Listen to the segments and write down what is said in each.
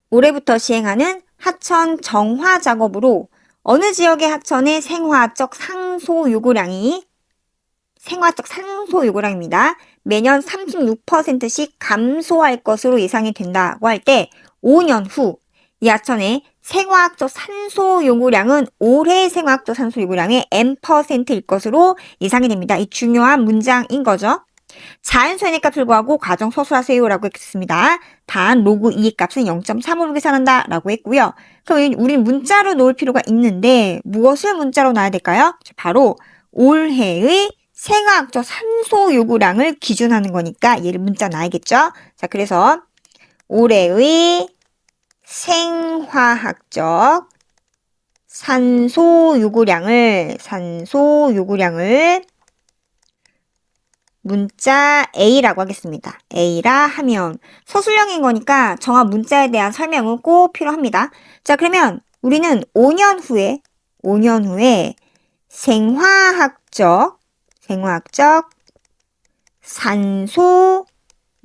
올해부터 시행하는 하천 정화 작업으로 어느 지역의 하천의 생화적 상소 요구량입니다. 매년 36%씩 감소할 것으로 예상이 된다고 할 때 5년 후 이 하천의 생화학적 산소 요구량은 올해 생화학적 산소 요구량의 N%일 것으로 예상이 됩니다. 이 중요한 문장인 거죠. 자연수행값 불구하고 가정 서술하세요라고 했습니다. 단 로그 2의 값은 0.35로 계산한다 라고 했고요. 그럼 우리는 문자로 놓을 필요가 있는데 무엇을 문자로 놔야 될까요? 바로 올해의 생화학적 산소 요구량을 기준하는 거니까 얘를 문자 놔야겠죠. 자, 그래서 올해의 생화학적 산소 요구량을 문자 A라고 하겠습니다. A라 하면 서술형인 거니까 정확 문자에 대한 설명은 꼭 필요합니다. 자, 그러면 우리는 5년 후에 생화학적 산소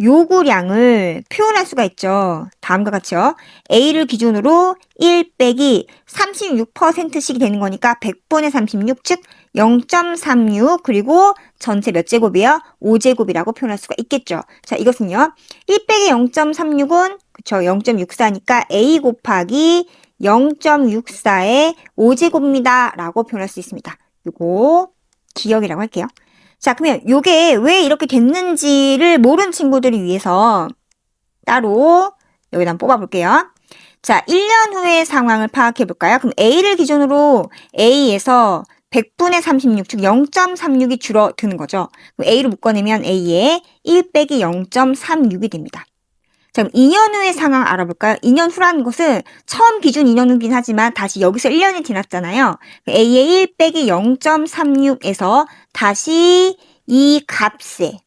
요구량을 표현할 수가 있죠. 다음과 같이요. A를 기준으로 1 빼기 36%씩 되는 거니까 100분의 36, 즉 0.36 그리고 전체 몇 제곱이에요? 5제곱이라고 표현할 수가 있겠죠. 자, 이것은요. 1 빼기 0.36은 그쵸 0.64니까 A 곱하기 0.64의 5제곱입니다. 라고 표현할 수 있습니다. 요거 기억이라고 할게요. 자, 그러면 요게 왜 이렇게 됐는지를 모르는 친구들을 위해서 따로 여기다 한번 뽑아볼게요. 자, 1년 후의 상황을 파악해볼까요? 그럼 A를 기준으로 A에서 100분의 36, 즉 0.36이 줄어드는 거죠. 그럼 A를 묶어내면 A에 1 빼기 0.36이 됩니다. 자, 그럼 2년 후의 상황 알아볼까요? 2년 후라는 것은 처음 기준 2년 후긴 하지만 다시 여기서 1년이 지났잖아요. A의 1 빼기 0.36에서 다시 이 값에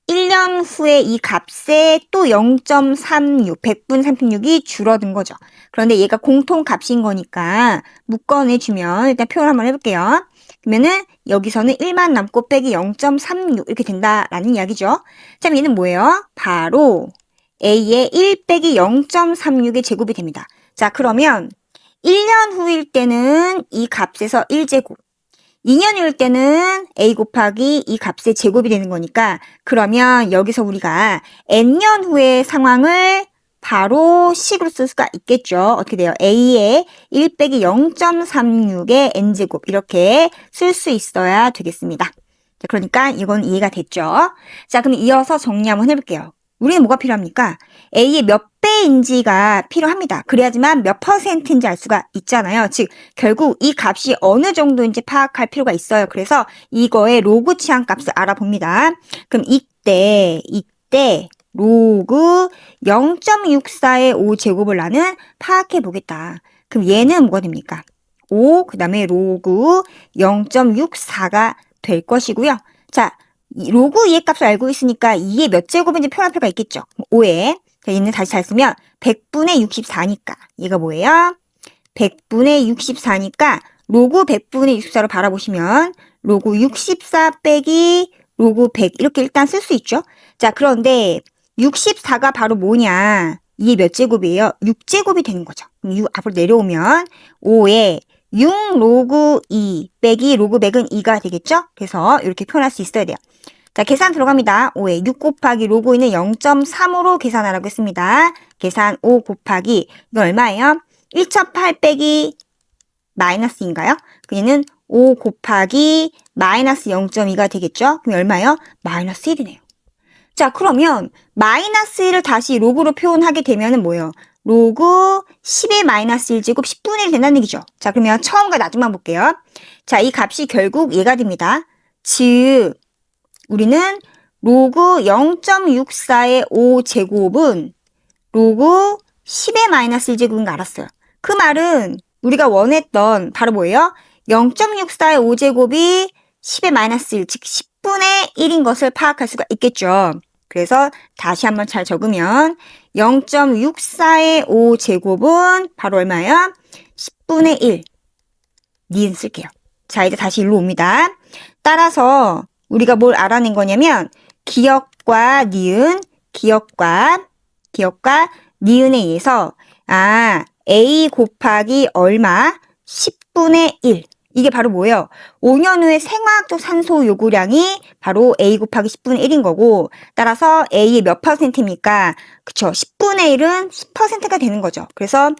1년 후에 이 값에 또 0.36, 100분 36이 줄어든 거죠. 그런데 얘가 공통값인 거니까 묶어내주면 일단 표현 한번 해볼게요. 그러면은 여기서는 1만 남고 빼기 0.36 이렇게 된다라는 이야기죠. 자, 얘는 뭐예요? 바로 A의 1 빼기 0.36의 제곱이 됩니다. 자, 그러면 1년 후일 때는 이 값에서 1제곱, 2년 후일 때는 A 곱하기 이 값의 제곱이 되는 거니까 그러면 여기서 우리가 N년 후의 상황을 바로 식으로 쓸 수가 있겠죠. 어떻게 돼요? A의 1 빼기 0.36의 N제곱 이렇게 쓸 수 있어야 되겠습니다. 자, 그러니까 이건 이해가 됐죠. 자, 그럼 이어서 정리 한번 해볼게요. 우리는 뭐가 필요합니까? A의 몇 배인지가 필요합니다. 그래야지만 몇 %인지 알 수가 있잖아요. 즉 결국 이 값이 어느 정도인지 파악할 필요가 있어요. 그래서 이거의 로그 치환값을 알아봅니다. 그럼 이때 로그 0.64의 5제곱을 나는 파악해 보겠다. 그럼 얘는 뭐가 됩니까? 5, 그 다음에 로그 0.64가 될 것이고요. 자, 로그 2의 값을 알고 있으니까 2의 몇 제곱인지 표현할 필요가 있겠죠. 5에. 자, 얘는 다시 잘 쓰면 100분의 64니까. 얘가 뭐예요? 100분의 64니까 로그 100분의 64로 바라보시면 로그 64 빼기 로그 100 이렇게 일단 쓸 수 있죠. 자, 그런데 64가 바로 뭐냐? 2의 몇 제곱이에요? 6제곱이 되는 거죠. 그럼 6 앞으로 내려오면 5에 6 로그 2 빼기 로그 100은 2가 되겠죠? 그래서 이렇게 표현할 수 있어야 돼요. 자, 계산 들어갑니다. 5에 6 곱하기 로그 2는 0.3으로 계산하라고 했습니다. 계산 5 곱하기 이거 얼마예요? 1,800 빼기 마이너스 2인가요? 그얘는 5 곱하기 마이너스 0.2가 되겠죠? 그럼 얼마예요? 마이너스 1이네요. 자, 그러면 마이너스 1을 다시 로그로 표현하게 되면은 뭐예요? 로그 10의 마이너스 1제곱 10분의 1 된다는 얘기죠. 자, 그러면 처음과 나중만 볼게요. 자, 이 값이 결국 얘가 됩니다. 즉, 우리는 로그 0.64의 5제곱은 로그 10의 마이너스 1제곱인 거 알았어요. 그 말은 우리가 원했던 바로 뭐예요? 0.64의 5제곱이 10의 마이너스 1, 즉 10분의 1인 것을 파악할 수가 있겠죠. 그래서 다시 한번 잘 적으면 0.64의 5제곱은 바로 얼마예요? 10분의 1. 니은 쓸게요. 자, 이제 다시 일로 옵니다. 따라서 우리가 뭘 알아낸 거냐면 기역과 니은, 기역과 니은에 의해서 A 곱하기 얼마? 10분의 1. 이게 바로 뭐예요? 5년 후에 생화학적 산소 요구량이 바로 A 곱하기 10분의 1인 거고, 따라서 A의 몇 퍼센트입니까? 그쵸. 10분의 1은 10%가 되는 거죠. 그래서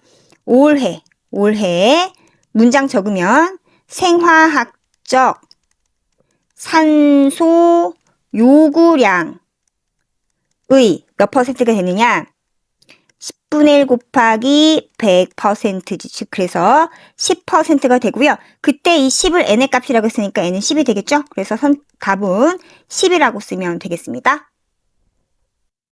올해 문장 적으면 생화학적 산소 요구량의 몇 퍼센트가 되느냐? 10분의 1 곱하기 100%지. 즉 그래서 10%가 되고요. 그때 이 10을 n의 값이라고 했으니까 n은 10이 되겠죠? 그래서 답은 10이라고 쓰면 되겠습니다.